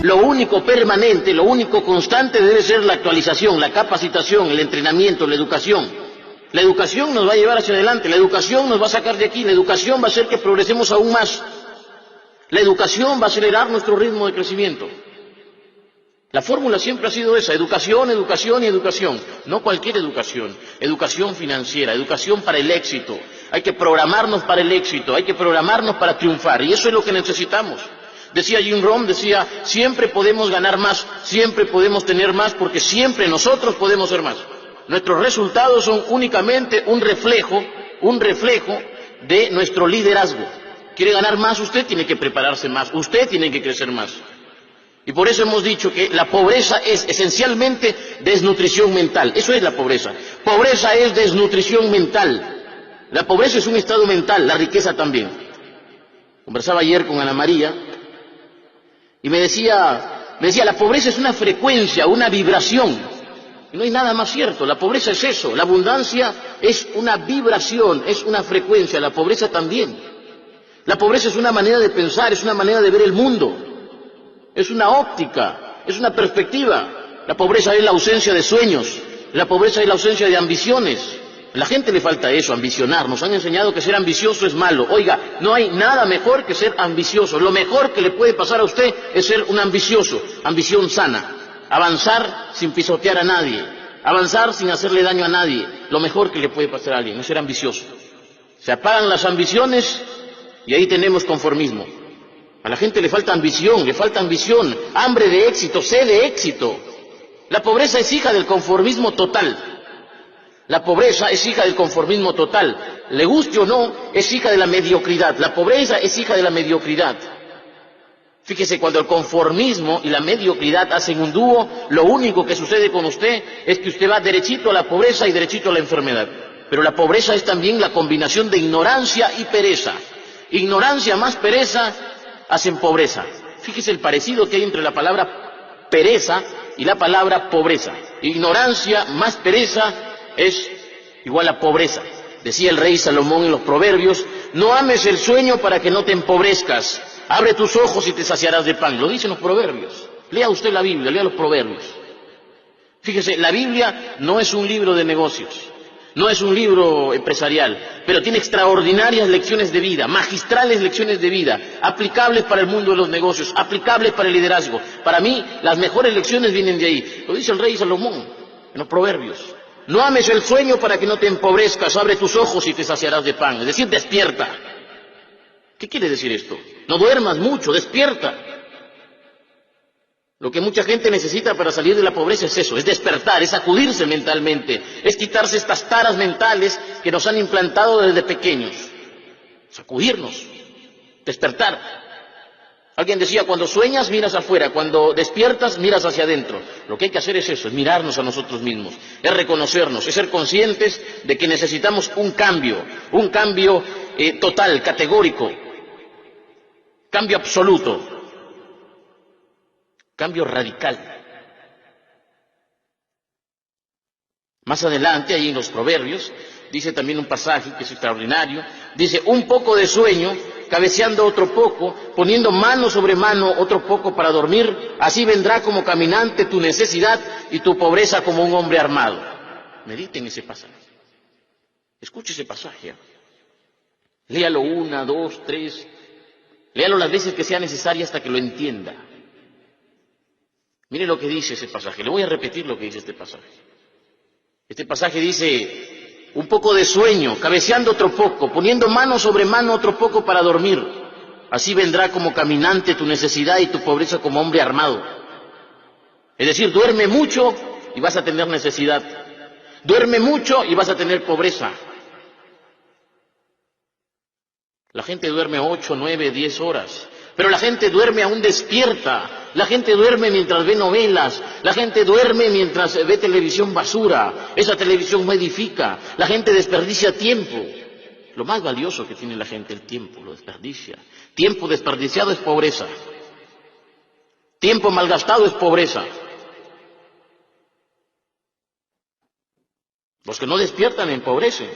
Lo único permanente, lo único constante debe ser la actualización, la capacitación, el entrenamiento, la educación. La educación nos va a llevar hacia adelante, la educación nos va a sacar de aquí, la educación va a hacer que progresemos aún más. La educación va a acelerar nuestro ritmo de crecimiento. La fórmula siempre ha sido esa: educación, educación y educación. No cualquier educación, educación financiera, educación para el éxito. Hay que programarnos para el éxito, hay que programarnos para triunfar, y eso es lo que necesitamos. Decía Jim Rohn, decía, siempre podemos ganar más, siempre podemos tener más, porque siempre nosotros podemos ser más. Nuestros resultados son únicamente un reflejo de nuestro liderazgo. ¿Quiere ganar más? Usted tiene que prepararse más, usted tiene que crecer más. Y por eso hemos dicho que la pobreza es esencialmente desnutrición mental. Eso es la pobreza. Pobreza es desnutrición mental. La pobreza es un estado mental, la riqueza también. Conversaba ayer con Ana María y me decía, la pobreza es una frecuencia, una vibración. Y no hay nada más cierto, la pobreza es eso, la abundancia es una vibración, es una frecuencia, la pobreza también. La pobreza es una manera de pensar, es una manera de ver el mundo. Es una óptica, es una perspectiva. La pobreza es la ausencia de sueños, la pobreza es la ausencia de ambiciones. A la gente le falta eso, ambicionar. Nos han enseñado que ser ambicioso es malo. Oiga, no hay nada mejor que ser ambicioso. Lo mejor que le puede pasar a usted es ser un ambicioso, ambición sana. Avanzar sin pisotear a nadie, avanzar sin hacerle daño a nadie. Lo mejor que le puede pasar a alguien es ser ambicioso. Se apagan las ambiciones y ahí tenemos conformismo. A la gente le falta ambición, hambre de éxito, sed de éxito. La pobreza es hija del conformismo total. La pobreza es hija del conformismo total. Le guste o no, es hija de la mediocridad. La pobreza es hija de la mediocridad. Fíjese, cuando el conformismo y la mediocridad hacen un dúo, lo único que sucede con usted es que usted va derechito a la pobreza y derechito a la enfermedad. Pero la pobreza es también la combinación de ignorancia y pereza. Ignorancia más pereza hacen pobreza. Fíjese el parecido que hay entre la palabra pereza y la palabra pobreza. Ignorancia más pereza es igual a pobreza. Decía el rey Salomón en los Proverbios, no ames el sueño para que no te empobrezcas. Abre tus ojos y te saciarás de pan. Lo dicen los Proverbios. Lea usted la Biblia, lea los Proverbios. Fíjese, la Biblia no es un libro de negocios, no es un libro empresarial, pero tiene extraordinarias lecciones de vida, magistrales lecciones de vida, aplicables para el mundo de los negocios, aplicables para el liderazgo. Para mí, las mejores lecciones vienen de ahí. Lo dice el rey Salomón en los Proverbios. No ames el sueño para que no te empobrezcas, abre tus ojos y te saciarás de pan. Es decir, despierta. ¿Qué quiere decir esto? No duermas mucho, despierta. Lo que mucha gente necesita para salir de la pobreza es eso, es despertar, es sacudirse mentalmente, es quitarse estas taras mentales que nos han implantado desde pequeños. Sacudirnos, despertar. Alguien decía, cuando sueñas miras afuera, cuando despiertas miras hacia adentro. Lo que hay que hacer es eso, es mirarnos a nosotros mismos, es reconocernos, es ser conscientes de que necesitamos un cambio total, categórico, cambio absoluto, cambio radical. Más adelante, ahí en los Proverbios, dice también un pasaje que es extraordinario, dice, un poco de sueño, cabeceando otro poco, poniendo mano sobre mano otro poco para dormir, así vendrá como caminante tu necesidad y tu pobreza como un hombre armado. Mediten ese pasaje. Escuche ese pasaje. Léalo 1, 2, 3. Léalo las veces que sea necesaria hasta que lo entienda. Mire lo que dice ese pasaje. Le voy a repetir lo que dice este pasaje. Este pasaje dice, un poco de sueño, cabeceando otro poco, poniendo mano sobre mano otro poco para dormir. Así vendrá como caminante tu necesidad y tu pobreza como hombre armado. Es decir, duerme mucho y vas a tener necesidad. Duerme mucho y vas a tener pobreza. La gente duerme 8, 9, 10 horas. Pero la gente duerme aún despierta. La gente duerme mientras ve novelas. La gente duerme mientras ve televisión basura. Esa televisión no edifica. La gente desperdicia tiempo. Lo más valioso que tiene la gente, el tiempo, lo desperdicia. Tiempo desperdiciado es pobreza. Tiempo malgastado es pobreza. Los que no despiertan empobrecen.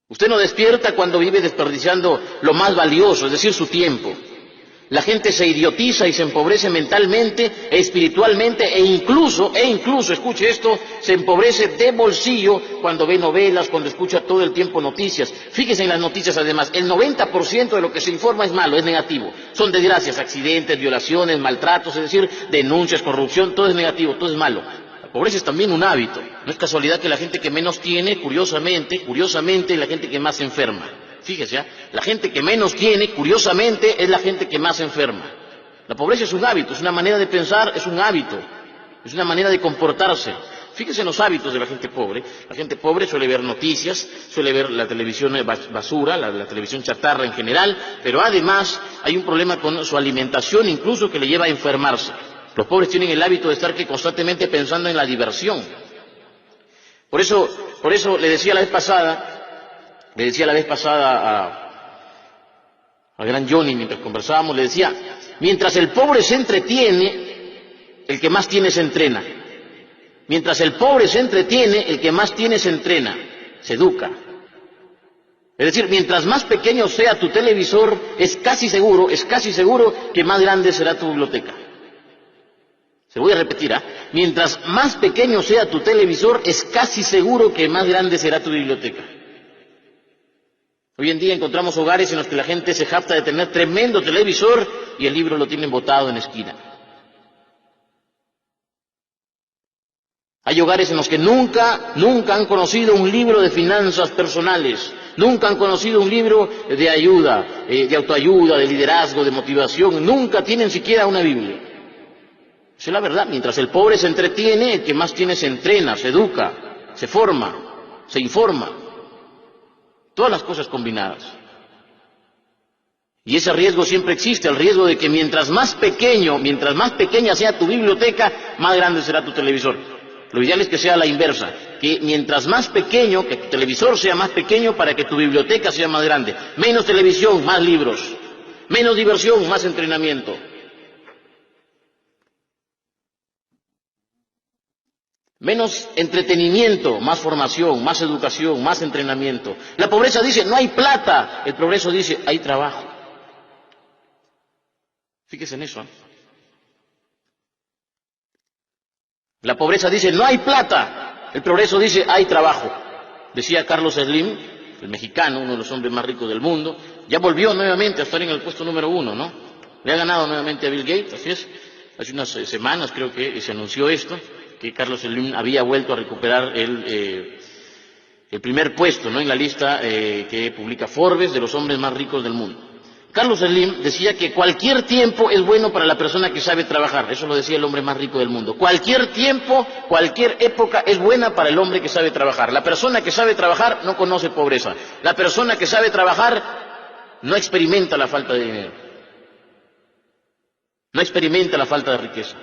Usted no despierta cuando vive desperdiciando lo más valioso, es decir, su tiempo. La gente se idiotiza y se empobrece mentalmente, espiritualmente e incluso, escuche esto, se empobrece de bolsillo cuando ve novelas, cuando escucha todo el tiempo noticias. Fíjese en las noticias además, el 90% de lo que se informa es malo, es negativo. Son desgracias, accidentes, violaciones, maltratos, es decir, denuncias, corrupción, todo es negativo, todo es malo. La pobreza es también un hábito. No es casualidad que la gente que menos tiene, curiosamente, es la gente que más se enferma. Fíjese, la gente que menos tiene, curiosamente, es la gente que más se enferma. La pobreza es un hábito, es una manera de pensar, es un hábito, es una manera de comportarse. Fíjese en los hábitos de la gente pobre. La gente pobre suele ver noticias, suele ver la televisión basura, la televisión chatarra en general, pero además hay un problema con su alimentación, incluso que le lleva a enfermarse. Los pobres tienen el hábito de estar constantemente pensando en la diversión. Por eso le decía la vez pasada al gran Johnny, mientras conversábamos, le decía, mientras el pobre se entretiene, el que más tiene se entrena. Mientras el pobre se entretiene, el que más tiene se entrena, se educa. Es decir, mientras más pequeño sea tu televisor, es casi seguro que más grande será tu biblioteca. Se voy a repetir, mientras más pequeño sea tu televisor, es casi seguro que más grande será tu biblioteca. Hoy en día encontramos hogares en los que la gente se jacta de tener tremendo televisor y el libro lo tienen botado en la esquina. Hay hogares en los que nunca han conocido un libro de finanzas personales, nunca han conocido un libro de ayuda, de autoayuda, de liderazgo, de motivación, nunca tienen siquiera una Biblia. Esa es la verdad. Mientras el pobre se entretiene, el que más tiene se entrena, se educa, se forma, se informa. Todas las cosas combinadas. Y ese riesgo siempre existe, el riesgo de que mientras más pequeña sea tu biblioteca, más grande será tu televisor. Lo ideal es que sea la inversa, que mientras más pequeño, que tu televisor sea más pequeño para que tu biblioteca sea más grande. Menos televisión, más libros. Menos diversión, más entrenamiento. Menos entretenimiento, más formación, más educación, más entrenamiento. La pobreza dice, no hay plata. El progreso dice, hay trabajo. Fíjese en eso. La pobreza dice, no hay plata. El progreso dice, hay trabajo. Decía Carlos Slim, el mexicano, uno de los hombres más ricos del mundo, ya volvió nuevamente a estar en el puesto número 1, ¿no? Le ha ganado nuevamente a Bill Gates, así es. Hace unas semanas creo que se anunció esto, que Carlos Slim había vuelto a recuperar el primer puesto, ¿no?, en la lista que publica Forbes de los hombres más ricos del mundo. Carlos Slim decía que cualquier tiempo es bueno para la persona que sabe trabajar. Eso lo decía el hombre más rico del mundo. Cualquier tiempo, cualquier época es buena para el hombre que sabe trabajar. La persona que sabe trabajar no conoce pobreza. La persona que sabe trabajar no experimenta la falta de dinero. No experimenta la falta de riqueza.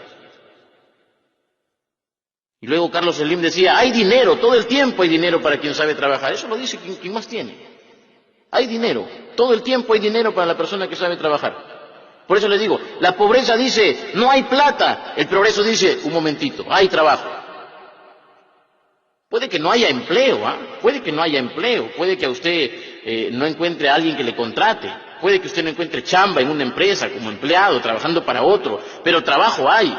Y luego Carlos Slim decía, hay dinero, todo el tiempo hay dinero para quien sabe trabajar. Eso lo dice quien más tiene. Hay dinero, todo el tiempo hay dinero para la persona que sabe trabajar. Por eso les digo, la pobreza dice, no hay plata. El progreso dice, un momentito, hay trabajo. Puede que no haya empleo, puede que no haya empleo, puede que a usted no encuentre a alguien que le contrate, puede que usted no encuentre chamba en una empresa como empleado, trabajando para otro, pero trabajo hay.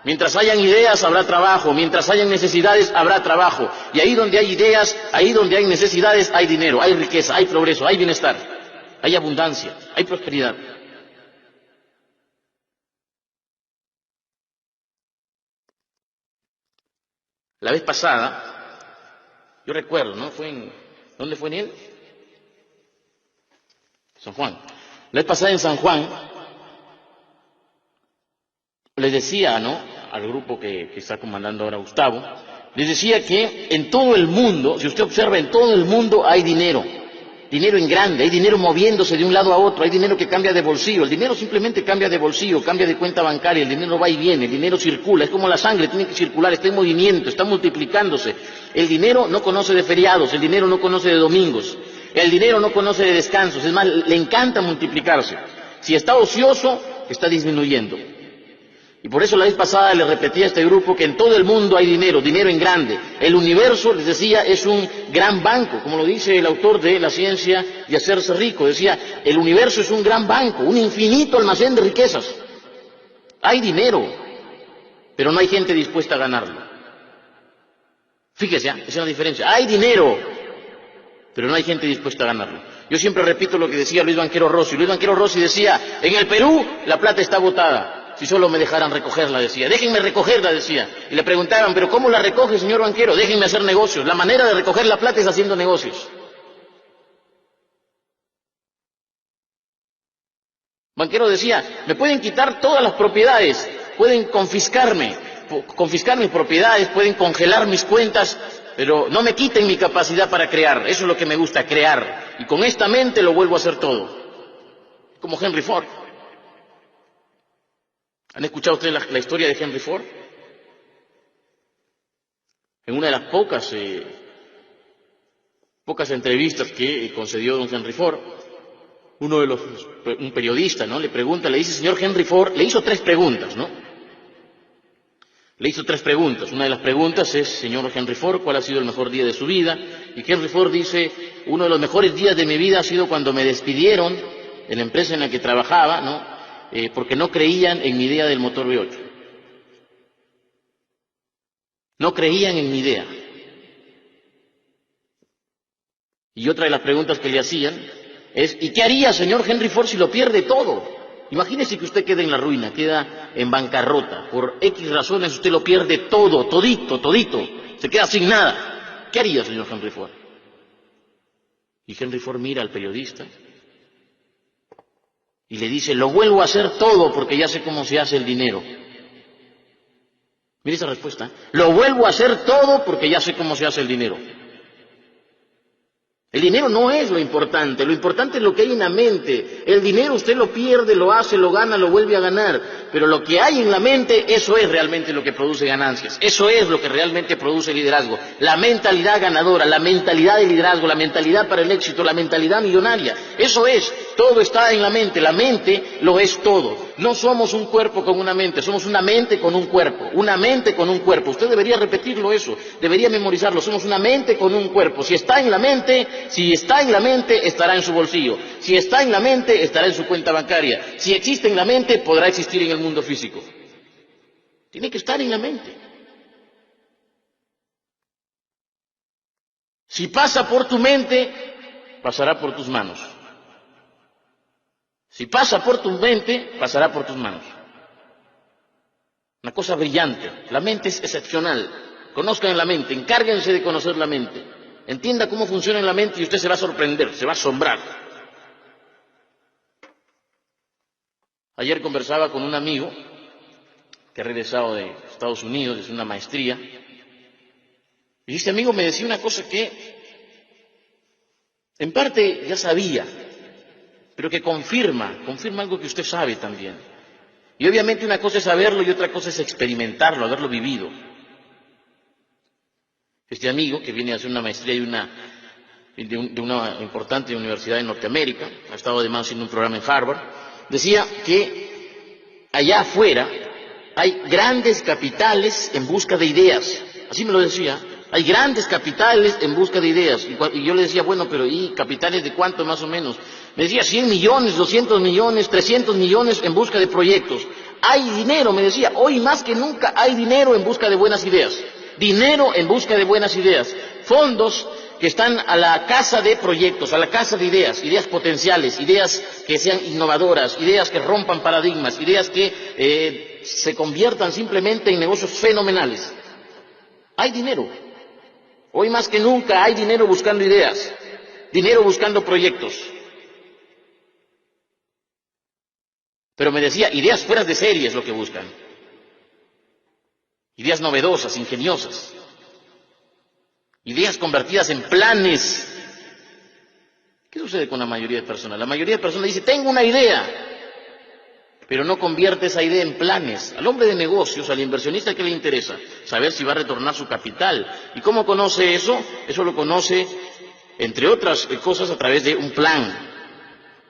Mientras hayan ideas, habrá trabajo. Mientras hayan necesidades, habrá trabajo. Y ahí donde hay ideas, ahí donde hay necesidades, hay dinero, hay riqueza, hay progreso, hay bienestar, hay abundancia, hay prosperidad. La vez pasada, yo recuerdo, ¿no? ¿Dónde fue en él? San Juan. La vez pasada en San Juan, les decía, ¿no?, al grupo que está comandando ahora Gustavo, les decía que en todo el mundo, si usted observa, en todo el mundo hay dinero en grande, hay dinero moviéndose de un lado a otro, hay dinero que cambia de bolsillo, el dinero simplemente cambia de bolsillo, cambia de cuenta bancaria, el dinero va y viene, el dinero circula, es como la sangre, tiene que circular, está en movimiento, está multiplicándose. El dinero no conoce de feriados, el dinero no conoce de domingos, el dinero no conoce de descansos, es más, le encanta multiplicarse. Si está ocioso, está disminuyendo. Y por eso la vez pasada le repetí a este grupo que en todo el mundo hay dinero, dinero en grande. El universo, les decía, es un gran banco, como lo dice el autor de La ciencia de hacerse rico. Decía, el universo es un gran banco, un infinito almacén de riquezas. Hay dinero, pero no hay gente dispuesta a ganarlo. Fíjese, esa es la diferencia. Hay dinero, pero no hay gente dispuesta a ganarlo. Yo siempre repito lo que decía Luis Banquero Rossi. Luis Banquero Rossi decía, en el Perú la plata está botada. Si solo me dejaran recogerla, decía. Déjenme recogerla, decía. Y le preguntaban, ¿pero cómo la recoge, señor banquero? Déjenme hacer negocios. La manera de recoger la plata es haciendo negocios. Banquero decía, me pueden quitar todas las propiedades, pueden confiscar mis propiedades, pueden congelar mis cuentas, pero no me quiten mi capacidad para crear. Eso es lo que me gusta, crear. Y con esta mente lo vuelvo a hacer todo. Como Henry Ford. ¿Han escuchado ustedes la historia de Henry Ford? En una de las pocas entrevistas que concedió don Henry Ford, un periodista, ¿no? Le pregunta, le dice, señor Henry Ford, le hizo 3 preguntas, ¿no? Le hizo 3 preguntas. Una de las preguntas es, señor Henry Ford, ¿cuál ha sido el mejor día de su vida? Y Henry Ford dice, uno de los mejores días de mi vida ha sido cuando me despidieron de la empresa en la que trabajaba, ¿no? Porque no creían en mi idea del motor V8. No creían en mi idea. Y otra de las preguntas que le hacían es, ¿y qué haría, señor Henry Ford, si lo pierde todo? Imagínese que usted queda en la ruina, queda en bancarrota. Por X razones usted lo pierde todo, todito, se queda sin nada. ¿Qué haría, señor Henry Ford? Y Henry Ford mira al periodista y le dice, lo vuelvo a hacer todo porque ya sé cómo se hace el dinero. Mire esa respuesta. Lo vuelvo a hacer todo porque ya sé cómo se hace el dinero. El dinero no es lo importante es lo que hay en la mente. El dinero usted lo pierde, lo hace, lo gana, lo vuelve a ganar. Pero lo que hay en la mente, eso es realmente lo que produce ganancias. Eso es lo que realmente produce liderazgo. La mentalidad ganadora, la mentalidad de liderazgo, la mentalidad para el éxito, la mentalidad millonaria. Eso es, todo está en la mente lo es todo. No somos un cuerpo con una mente, somos una mente con un cuerpo. Una mente con un cuerpo. Usted debería repetirlo eso, debería memorizarlo. Somos una mente con un cuerpo. Si está en la mente, estará en su bolsillo. Si está en la mente, estará en su cuenta bancaria. Si existe en la mente, podrá existir en el mundo físico. Tiene que estar en la mente. Si pasa por tu mente, pasará por tus manos. Si pasa por tu mente, pasará por tus manos. Una cosa brillante. La mente es excepcional. Conozcan la mente, encárguense de conocer la mente. Entienda cómo funciona en la mente y usted se va a sorprender, se va a asombrar. Ayer conversaba con un amigo que ha regresado de Estados Unidos, de una maestría, y este amigo me decía una cosa que en parte ya sabía, pero que confirma algo que usted sabe también. Y obviamente una cosa es saberlo y otra cosa es experimentarlo, haberlo vivido. Este amigo, que viene a hacer una maestría de una importante universidad en Norteamérica, ha estado además haciendo un programa en Harvard, decía que allá afuera hay grandes capitales en busca de ideas. Así me lo decía. Hay grandes capitales en busca de ideas. Y yo le decía, bueno, pero ¿y capitales de cuánto más o menos? Me decía 100 millones, 200 millones, 300 millones en busca de proyectos. Hay dinero, me decía, hoy más que nunca hay dinero en busca de buenas ideas. Dinero en busca de buenas ideas. Fondos que están a la casa de proyectos, a la casa de ideas, ideas potenciales, ideas que sean innovadoras, ideas que rompan paradigmas, ideas que se conviertan simplemente en negocios fenomenales. Hay dinero. Hoy más que nunca hay dinero buscando ideas, dinero buscando proyectos. Pero me decía, ideas fuera de serie es lo que buscan. Ideas novedosas, ingeniosas. Ideas convertidas en planes. ¿Qué sucede con la mayoría de personas? La mayoría de personas dice, tengo una idea, pero no convierte esa idea en planes. Al hombre de negocios, al inversionista, ¿qué le interesa? Saber si va a retornar su capital. ¿Y cómo conoce eso? Eso lo conoce, entre otras cosas, a través de un plan.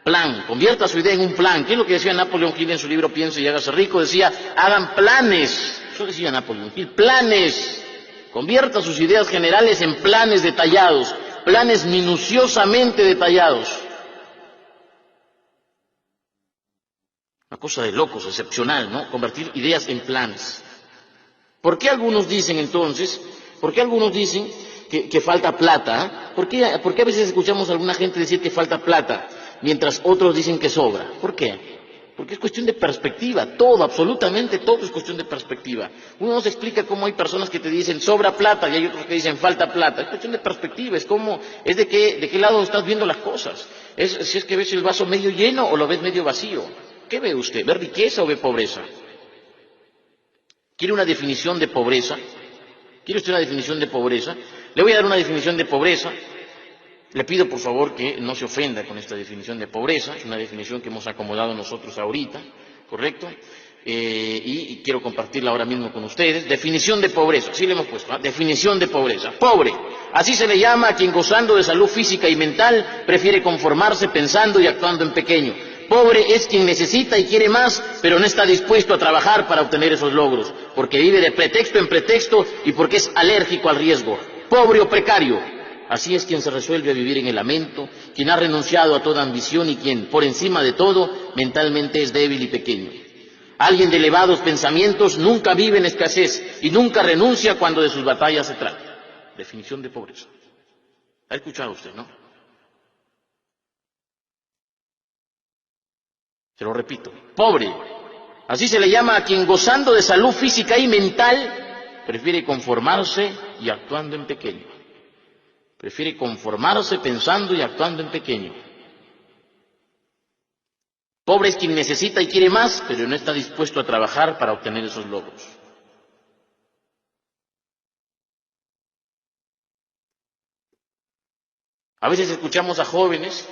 Plan, convierta su idea en un plan. ¿Qué es lo que decía Napoleón Hill en su libro Piense y hágase rico? Decía, hagan planes. Eso decía Napoleón Hill, planes. Convierta sus ideas generales en planes detallados, planes minuciosamente detallados. Una cosa de locos, excepcional, ¿no? Convertir ideas en planes. ¿Por qué algunos dicen entonces, que falta plata? ¿Por qué a veces escuchamos a alguna gente decir que falta plata, mientras otros dicen que sobra? ¿Por qué? Porque es cuestión de perspectiva, todo, absolutamente todo es cuestión de perspectiva. Uno nos explica cómo hay personas que te dicen sobra plata y hay otros que dicen falta plata. Es cuestión de perspectiva, es de qué lado estás viendo las cosas. Si es que ves el vaso medio lleno o lo ves medio vacío. ¿Qué ve usted? ¿Ve riqueza o ve pobreza? ¿Quiere una definición de pobreza? ¿Quiere usted una definición de pobreza? Le voy a dar una definición de pobreza. Le pido por favor que no se ofenda con esta definición de pobreza. Es una definición que hemos acomodado nosotros ahorita, ¿correcto? Y quiero compartirla ahora mismo con ustedes. Definición de pobreza, así le hemos puesto, ¿eh? Definición de pobreza. Pobre, así se le llama a quien gozando de salud física y mental prefiere conformarse pensando y actuando en pequeño. Pobre es quien necesita y quiere más, pero no está dispuesto a trabajar para obtener esos logros, porque vive de pretexto en pretexto y porque es alérgico al riesgo. Pobre o precario, así es quien se resuelve a vivir en el lamento, quien ha renunciado a toda ambición y quien, por encima de todo, mentalmente es débil y pequeño. Alguien de elevados pensamientos nunca vive en escasez y nunca renuncia cuando de sus batallas se trata. Definición de pobreza. ¿Ha escuchado usted, no? Se lo repito, pobre, así se le llama a quien gozando de salud física y mental prefiere conformarse y actuando en pequeño. Prefiere conformarse pensando y actuando en pequeño. Pobre es quien necesita y quiere más, pero no está dispuesto a trabajar para obtener esos logros. A veces escuchamos a jóvenes,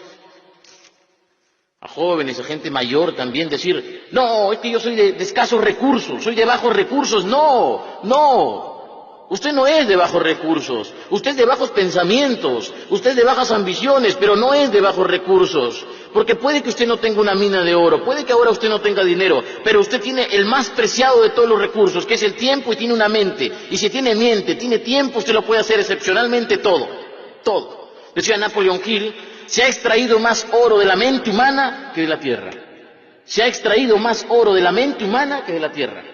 a gente mayor también decir, no, es que yo soy de escasos recursos, soy de bajos recursos. No, usted no es de bajos recursos, usted es de bajos pensamientos, usted es de bajas ambiciones, pero no es de bajos recursos, porque puede que usted no tenga una mina de oro, puede que ahora usted no tenga dinero, pero usted tiene el más preciado de todos los recursos, que es el tiempo, y tiene una mente, y si tiene mente, tiene tiempo, usted lo puede hacer excepcionalmente todo. Decía Napoleón Hill, se ha extraído más oro de la mente humana que de la tierra. Se ha extraído más oro de la mente humana que de la tierra.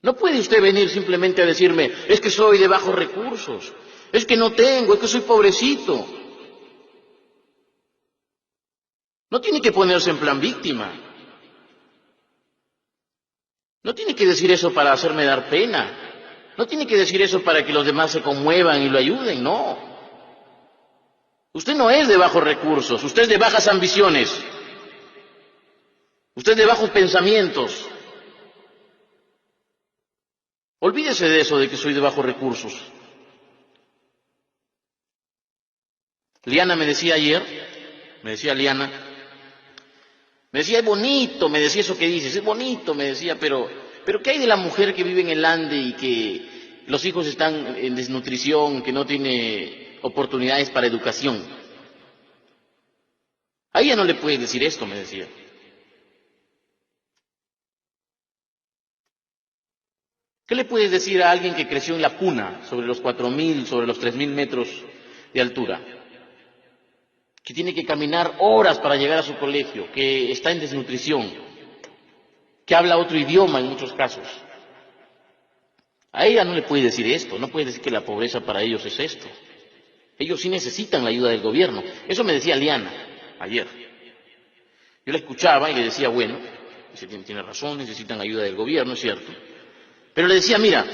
No puede usted venir simplemente a decirme, es que soy de bajos recursos, es que no tengo, es que soy pobrecito. No tiene que ponerse en plan víctima. No tiene que decir eso para hacerme dar pena. No tiene que decir eso para que los demás se conmuevan y lo ayuden, no. Usted no es de bajos recursos, usted es de bajas ambiciones. Usted es de bajos pensamientos. Olvídese de eso de que soy de bajos recursos. Liana me decía ayer, Liana, es bonito, me decía eso que dices, es bonito, me decía, pero ¿qué hay de la mujer que vive en el Ande y que los hijos están en desnutrición, que no tiene oportunidades para educación? A ella no le puedes decir esto, me decía. ¿Qué le puedes decir a alguien que creció en la puna, sobre los 4.000, sobre los 3.000 metros de altura? Que tiene que caminar horas para llegar a su colegio, que está en desnutrición, que habla otro idioma en muchos casos. A ella no le puede decir esto, no puede decir que la pobreza para ellos es esto. Ellos sí necesitan la ayuda del gobierno. Eso me decía Liana ayer. Yo la escuchaba y le decía, bueno, tiene razón, necesitan ayuda del gobierno, es cierto. Pero le decía, mira,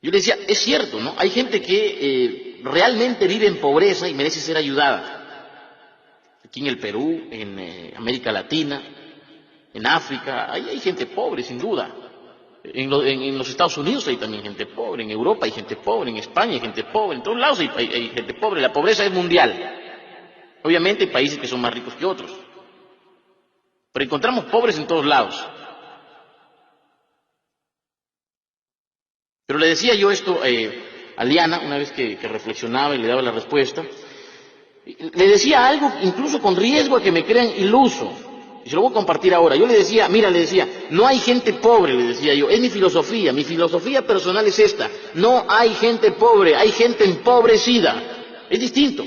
yo le decía, es cierto, ¿no? Hay gente que realmente vive en pobreza y merece ser ayudada. Aquí en el Perú, en América Latina, en África, hay gente pobre, sin duda. En los Estados Unidos hay también gente pobre, en Europa hay gente pobre, en España hay gente pobre, en todos lados hay gente pobre. La pobreza es mundial. Obviamente hay países que son más ricos que otros, pero encontramos pobres en todos lados. Pero le decía yo esto a Liana, una vez que reflexionaba y le daba la respuesta, le decía algo incluso con riesgo a que me crean iluso. Y se lo voy a compartir ahora. Yo le decía, mira, le decía, no hay gente pobre, le decía yo, es mi filosofía personal es esta, no hay gente pobre, hay gente empobrecida, es distinto.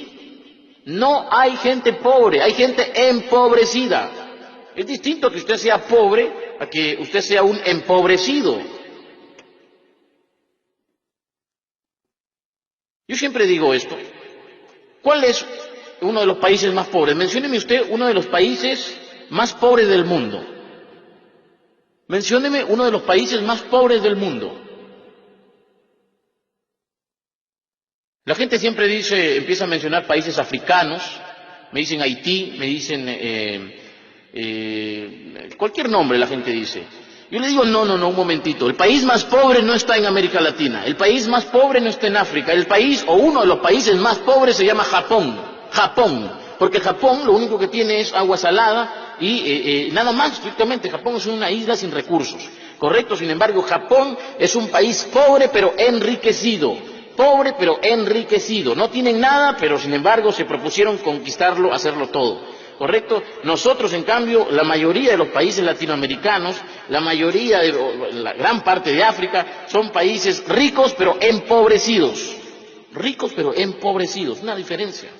No hay gente pobre, hay gente empobrecida. Es distinto que usted sea pobre a que usted sea un empobrecido. Yo siempre digo esto. ¿Cuál es uno de los países más pobres? Mencióneme usted uno de los países más pobres del mundo. Mencióneme uno de los países más pobres del mundo. La gente siempre dice, empieza a mencionar países africanos, me dicen Haití, me dicen cualquier nombre la gente dice. Yo le digo, no, un momentito, el país más pobre no está en América Latina, el país más pobre no está en África, el país o uno de los países más pobres se llama Japón, porque Japón lo único que tiene es agua salada y nada más, estrictamente, Japón es una isla sin recursos, correcto, sin embargo, Japón es un país pobre pero enriquecido. Pobre pero enriquecido, no tienen nada, pero sin embargo se propusieron conquistarlo, hacerlo todo, ¿correcto? Nosotros, en cambio, la mayoría de los países latinoamericanos, la gran parte de África, son países ricos pero empobrecidos, una diferencia.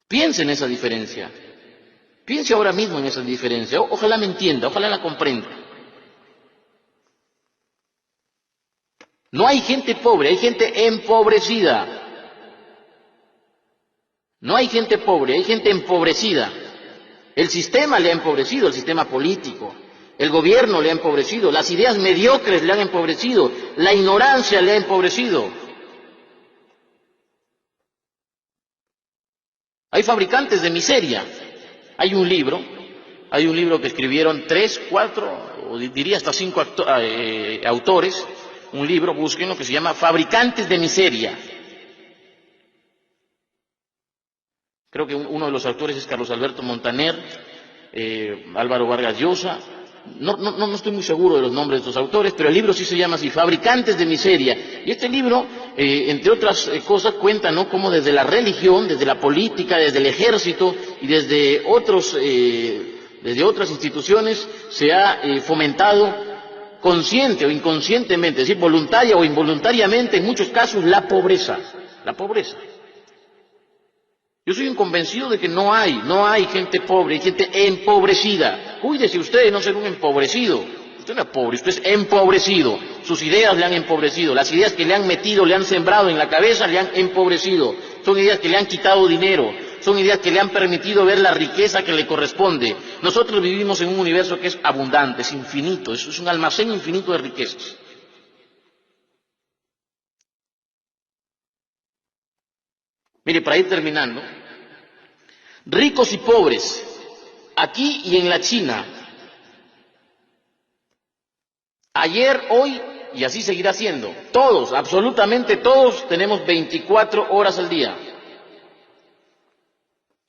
Piense en esa diferencia, piense ahora mismo en esa diferencia, ojalá me entienda, ojalá la comprenda. No hay gente pobre, hay gente empobrecida. No hay gente pobre, hay gente empobrecida. El sistema le ha empobrecido, el sistema político. El gobierno le ha empobrecido, las ideas mediocres le han empobrecido, la ignorancia le ha empobrecido. Hay fabricantes de miseria. Hay un libro que escribieron 3, 4, o diría hasta 5 autores. Un libro, búsquenlo, que se llama Fabricantes de Miseria. Creo que uno de los autores es Carlos Alberto Montaner, Álvaro Vargas Llosa. No estoy muy seguro de los nombres de estos autores, pero el libro sí se llama así, Fabricantes de Miseria. Y este libro, entre otras cosas, cuenta, ¿no?, cómo desde la religión, desde la política, desde el ejército y desde otras instituciones se ha fomentado consciente o inconscientemente, es decir, voluntaria o involuntariamente, en muchos casos, la pobreza. Yo soy un convencido de que no hay gente pobre, hay gente empobrecida. Cuídese usted de no ser un empobrecido. Usted no es pobre, usted es empobrecido. Sus ideas le han empobrecido. Las ideas que le han metido, le han sembrado en la cabeza, le han empobrecido. Son ideas que le han quitado dinero. Son ideas que le han permitido ver la riqueza que le corresponde. Nosotros vivimos en un universo que es abundante, es infinito, es un almacén infinito de riquezas. Mire, para ir terminando, ricos y pobres, aquí y en la China, ayer, hoy y así seguirá siendo, todos, absolutamente todos, tenemos 24 horas al día.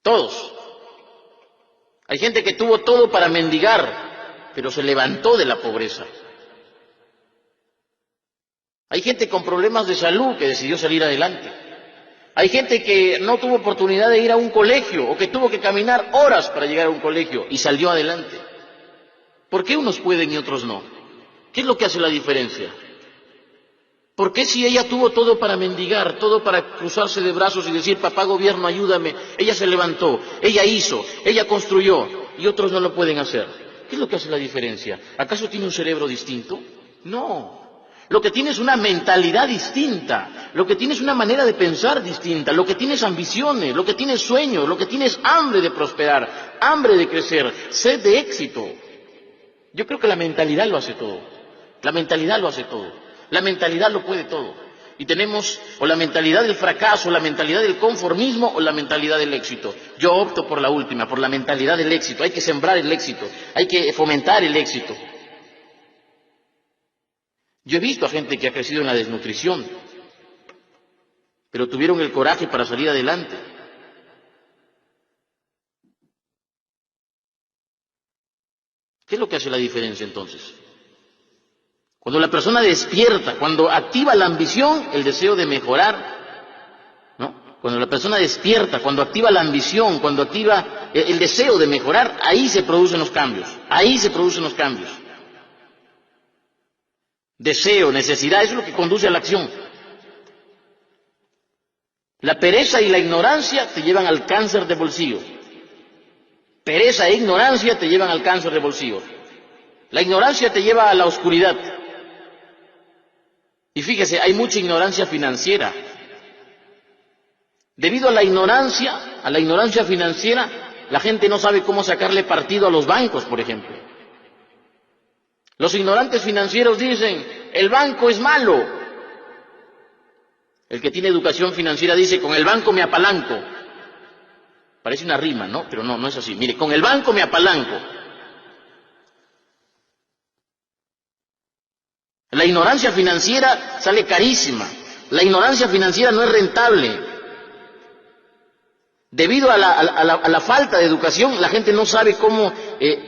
Todos. Hay gente que tuvo todo para mendigar, pero se levantó de la pobreza. Hay gente con problemas de salud que decidió salir adelante. Hay gente que no tuvo oportunidad de ir a un colegio o que tuvo que caminar horas para llegar a un colegio y salió adelante. ¿Por qué unos pueden y otros no? ¿Qué es lo que hace la diferencia? ¿Por qué si ella tuvo todo para mendigar, todo para cruzarse de brazos y decir, papá gobierno, ayúdame? Ella se levantó, ella hizo, ella construyó y otros no lo pueden hacer. ¿Qué es lo que hace la diferencia? ¿Acaso tiene un cerebro distinto? No. Lo que tiene es una mentalidad distinta, lo que tiene es una manera de pensar distinta, lo que tiene es ambiciones, lo que tiene es sueños, lo que tiene es hambre de prosperar, hambre de crecer, sed de éxito. Yo creo que la mentalidad lo hace todo, la mentalidad lo hace todo, la mentalidad lo puede todo. Y tenemos o la mentalidad del fracaso, la mentalidad del conformismo o la mentalidad del éxito. Yo opto por la última, por la mentalidad del éxito. Hay que sembrar el éxito, hay que fomentar el éxito. Yo he visto a gente que ha crecido en la desnutrición, pero tuvieron el coraje para salir adelante. ¿Qué es lo que hace la diferencia entonces? Cuando la persona despierta, cuando activa la ambición, el deseo de mejorar, ¿no? Cuando la persona despierta, cuando activa la ambición, cuando activa el deseo de mejorar, ahí se producen los cambios, ahí se producen los cambios. Deseo, necesidad, eso es lo que conduce a la acción. La pereza y la ignorancia te llevan al cáncer de bolsillo. Pereza e ignorancia te llevan al cáncer de bolsillo. La ignorancia te lleva a la oscuridad. Y fíjese, hay mucha ignorancia financiera. Debido a la ignorancia financiera, la gente no sabe cómo sacarle partido a los bancos, por ejemplo. Los ignorantes financieros dicen, el banco es malo. El que tiene educación financiera dice, con el banco me apalanco. Parece una rima, ¿no? Pero no es así. Mire, con el banco me apalanco. La ignorancia financiera sale carísima. La ignorancia financiera no es rentable. Debido a la falta de educación, la gente no sabe cómo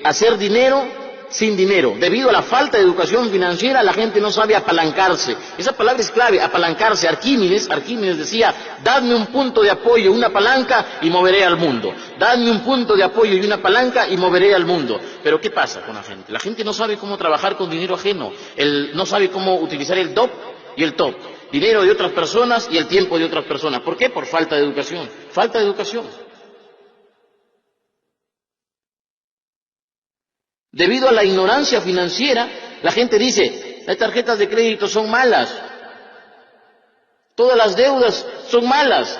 hacer dinero sin dinero. Debido a la falta de educación financiera, la gente no sabe apalancarse. Esa palabra es clave, apalancarse. Arquímedes decía, dadme un punto de apoyo, una palanca y moveré al mundo. Dadme un punto de apoyo y una palanca y moveré al mundo. Pero ¿qué pasa con la gente? La gente no sabe cómo trabajar con dinero ajeno. No sabe cómo utilizar el DOP y el TOP. Dinero de otras personas y el tiempo de otras personas. ¿Por qué? Por falta de educación. Falta de educación. Debido a la ignorancia financiera, la gente dice, las tarjetas de crédito son malas. Todas las deudas son malas.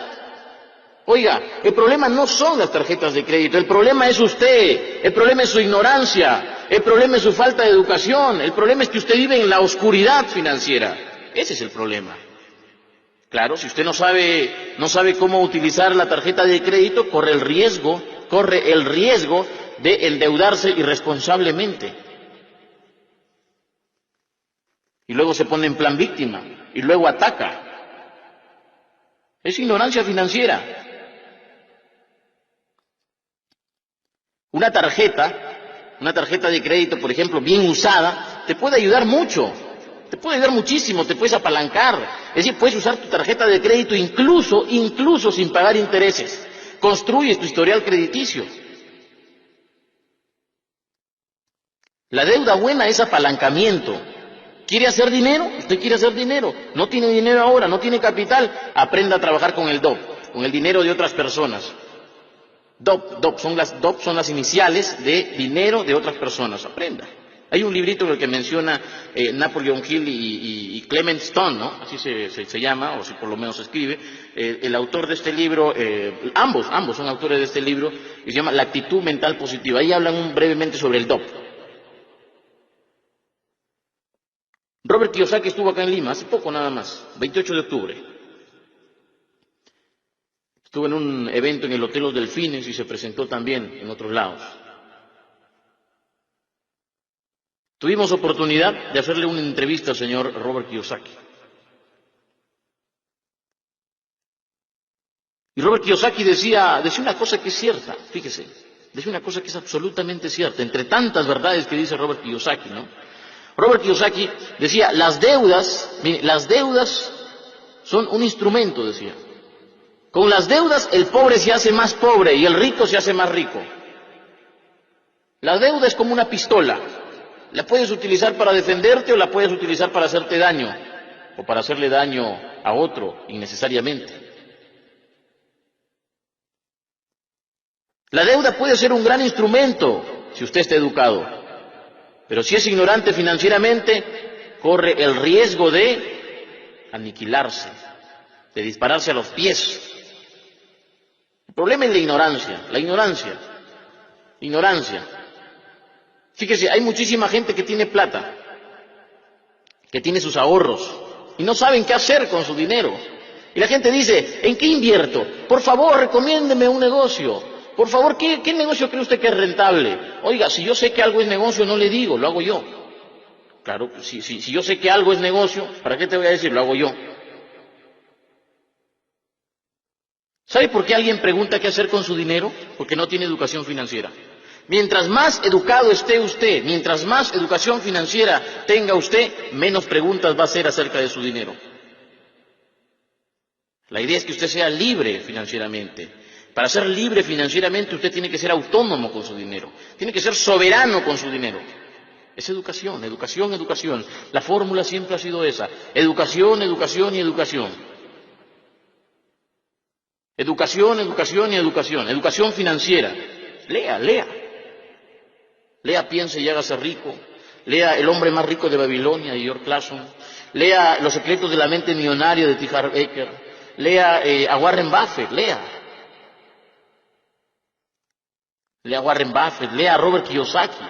Oiga, el problema no son las tarjetas de crédito, el problema es usted, el problema es su ignorancia, el problema es su falta de educación, el problema es que usted vive en la oscuridad financiera. Ese es el problema. Claro, si usted no sabe cómo utilizar la tarjeta de crédito, corre el riesgo de endeudarse irresponsablemente. Y luego se pone en plan víctima, y luego ataca. Es ignorancia financiera. Una tarjeta de crédito, por ejemplo, bien usada, te puede ayudar mucho. Te puede ayudar muchísimo, te puedes apalancar. Es decir, puedes usar tu tarjeta de crédito incluso sin pagar intereses. Construyes tu historial crediticio. La deuda buena es apalancamiento. ¿Quiere hacer dinero? Usted quiere hacer dinero. No tiene dinero ahora, no tiene capital. Aprenda a trabajar con el DOP, con el dinero de otras personas. DOP son las iniciales de dinero de otras personas. Aprenda. Hay un librito en el que menciona Napoleon Hill y Clement Stone, ¿no? Así se llama, o si por lo menos se escribe. El autor de este libro, ambos son autores de este libro, que se llama La actitud mental positiva. Ahí hablan brevemente sobre el DOP. Robert Kiyosaki estuvo acá en Lima hace poco nada más, 28 de octubre. Estuvo en un evento en el Hotel Los Delfines y se presentó también en otros lados. Tuvimos oportunidad de hacerle una entrevista al señor Robert Kiyosaki. Y Robert Kiyosaki decía una cosa que es cierta, fíjese, decía una cosa que es absolutamente cierta, entre tantas verdades que dice Robert Kiyosaki, ¿no? Robert Kiyosaki decía, las deudas son un instrumento, decía. Con las deudas el pobre se hace más pobre y el rico se hace más rico. La deuda es como una pistola. La puedes utilizar para defenderte o la puedes utilizar para hacerte daño o para hacerle daño a otro innecesariamente. La deuda puede ser un gran instrumento si usted está educado, pero si es ignorante financieramente, corre el riesgo de aniquilarse, de dispararse a los pies. El problema es la ignorancia. Fíjese, hay muchísima gente que tiene plata, que tiene sus ahorros, y no saben qué hacer con su dinero. Y la gente dice, ¿en qué invierto? Por favor, recomiéndeme un negocio. Por favor, ¿qué negocio cree usted que es rentable? Oiga, si yo sé que algo es negocio, no le digo, lo hago yo. Claro, si yo sé que algo es negocio, ¿para qué te voy a decir? Lo hago yo. ¿Sabe por qué alguien pregunta qué hacer con su dinero? Porque no tiene educación financiera. Mientras más educado esté usted, mientras más educación financiera tenga usted, menos preguntas va a hacer acerca de su dinero. La idea es que usted sea libre financieramente. Para ser libre financieramente usted tiene que ser autónomo con su dinero, tiene que ser soberano con su dinero. Es educación, educación, educación. La fórmula siempre ha sido esa: educación, educación y educación. Educación, educación y educación. Educación financiera. Lea, lea. Lea Piense y hágase rico. Lea El hombre más rico de Babilonia de George Clason. Lea Los secretos de la mente millonaria de T. Harv Eker. Lea a Warren Buffett, lea. Lea a Warren Buffett, lea a Robert Kiyosaki.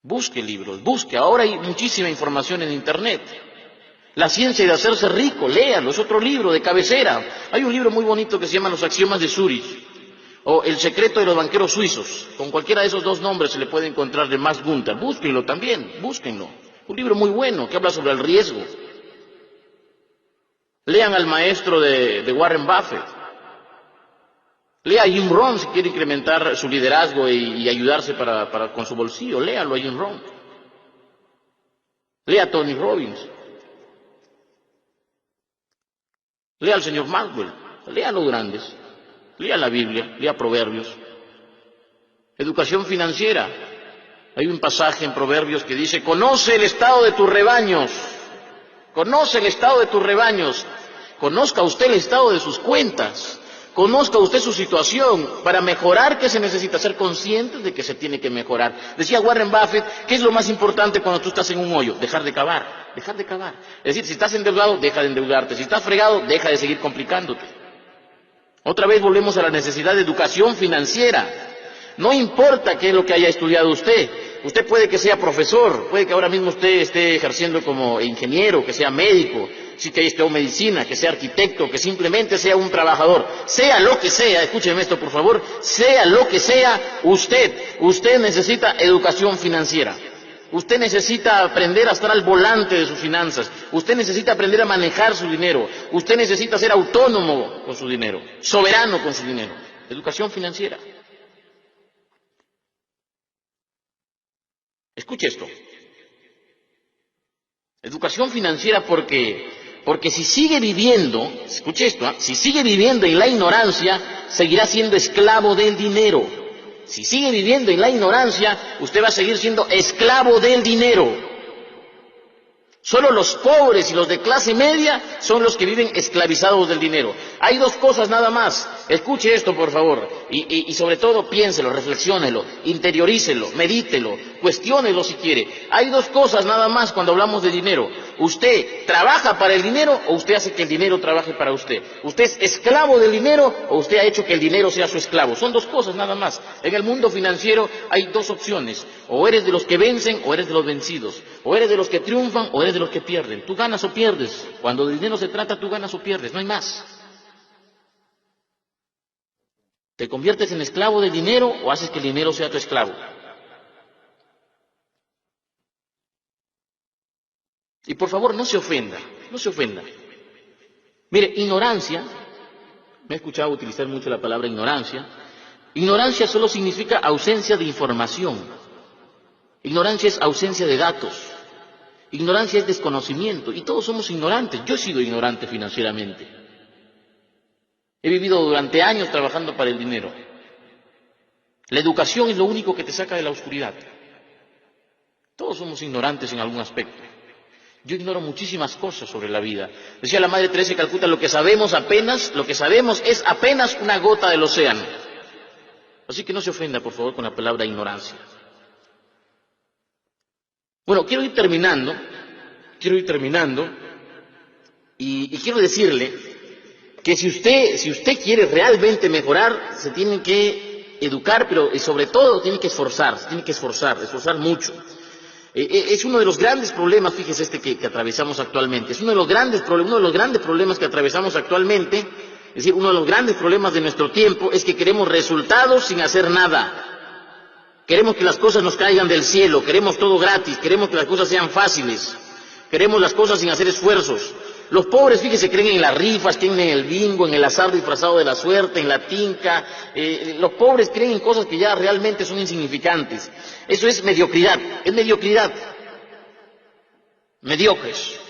Busque libros, busque. Ahora hay muchísima información en Internet. La ciencia de hacerse rico, léalo, es otro libro de cabecera. Hay un libro muy bonito que se llama Los axiomas de Zurich, o El secreto de los banqueros suizos. Con cualquiera de esos dos nombres se le puede encontrar de Max Gunther. Búsquenlo también, búsquenlo. Un libro muy bueno que habla sobre el riesgo. Lean al maestro de Warren Buffett. Lea a Jim Rohn si quiere incrementar su liderazgo y ayudarse con su bolsillo. Léalo a Jim Rohn. Lea a Tony Robbins. Lea al señor Maxwell. Lea a los grandes. Lea la Biblia. Lea Proverbios. Educación financiera. Hay un pasaje en Proverbios que dice: conoce el estado de tus rebaños. Conoce el estado de tus rebaños. Conozca usted el estado de sus cuentas. Conozca usted su situación. Para mejorar, ¿qué se necesita? Ser consciente de que se tiene que mejorar. Decía Warren Buffett, ¿qué es lo más importante cuando tú estás en un hoyo? Dejar de cavar, dejar de cavar. Es decir, si estás endeudado, deja de endeudarte. Si estás fregado, deja de seguir complicándote. Otra vez volvemos a la necesidad de educación financiera. No importa qué es lo que haya estudiado usted. Usted puede que sea profesor, puede que ahora mismo usted esté ejerciendo como ingeniero, que sea médico, sí que estudiado medicina, que sea arquitecto, que simplemente sea un trabajador. Sea lo que sea, escúcheme esto por favor, sea lo que sea, usted necesita educación financiera. Usted necesita aprender a estar al volante de sus finanzas. Usted necesita aprender a manejar su dinero. Usted necesita ser autónomo con su dinero, soberano con su dinero. Educación financiera. Escuche esto. Educación financiera porque si sigue viviendo, escuche esto, si sigue viviendo en la ignorancia, seguirá siendo esclavo del dinero. Si sigue viviendo en la ignorancia, usted va a seguir siendo esclavo del dinero. Solo los pobres y los de clase media son los que viven esclavizados del dinero. Hay dos cosas nada más. Escuche esto, por favor. Y sobre todo piénselo, reflexiónelo, interiorícelo, medítelo, cuestiónelo si quiere. Hay dos cosas nada más cuando hablamos de dinero. ¿Usted trabaja para el dinero o usted hace que el dinero trabaje para usted? ¿Usted es esclavo del dinero o usted ha hecho que el dinero sea su esclavo? Son dos cosas nada más. En el mundo financiero hay dos opciones. O eres de los que vencen o eres de los vencidos. O eres de los que triunfan o eres de los que pierden. Tú ganas o pierdes. Cuando de dinero se trata, tú ganas o pierdes. No hay más. ¿Te conviertes en esclavo del dinero o haces que el dinero sea tu esclavo? Y por favor, no se ofenda, no se ofenda. Mire, ignorancia, me he escuchado utilizar mucho la palabra ignorancia. Ignorancia solo significa ausencia de información. Ignorancia es ausencia de datos. Ignorancia es desconocimiento. Y todos somos ignorantes. Yo he sido ignorante financieramente. He vivido durante años trabajando para el dinero. La educación es lo único que te saca de la oscuridad. Todos somos ignorantes en algún aspecto. Yo ignoro muchísimas cosas sobre la vida. Decía la Madre Teresa de Calcuta, lo que sabemos es apenas una gota del océano. Así que no se ofenda, por favor, con la palabra ignorancia. Bueno, quiero ir terminando y quiero decirle que si usted quiere realmente mejorar, se tiene que educar, pero sobre todo tiene que esforzar mucho. Es uno de los grandes problemas, fíjese que atravesamos actualmente, es uno de los grandes problemas que atravesamos actualmente, es decir, uno de los grandes problemas de nuestro tiempo es que queremos resultados sin hacer nada. Queremos que las cosas nos caigan del cielo, queremos todo gratis, queremos que las cosas sean fáciles, queremos las cosas sin hacer esfuerzos. Los pobres, fíjese, creen en las rifas, creen en el bingo, en el azar disfrazado de la suerte, en la tinca. Los pobres creen en cosas que ya realmente son insignificantes. Eso es mediocridad, mediocres.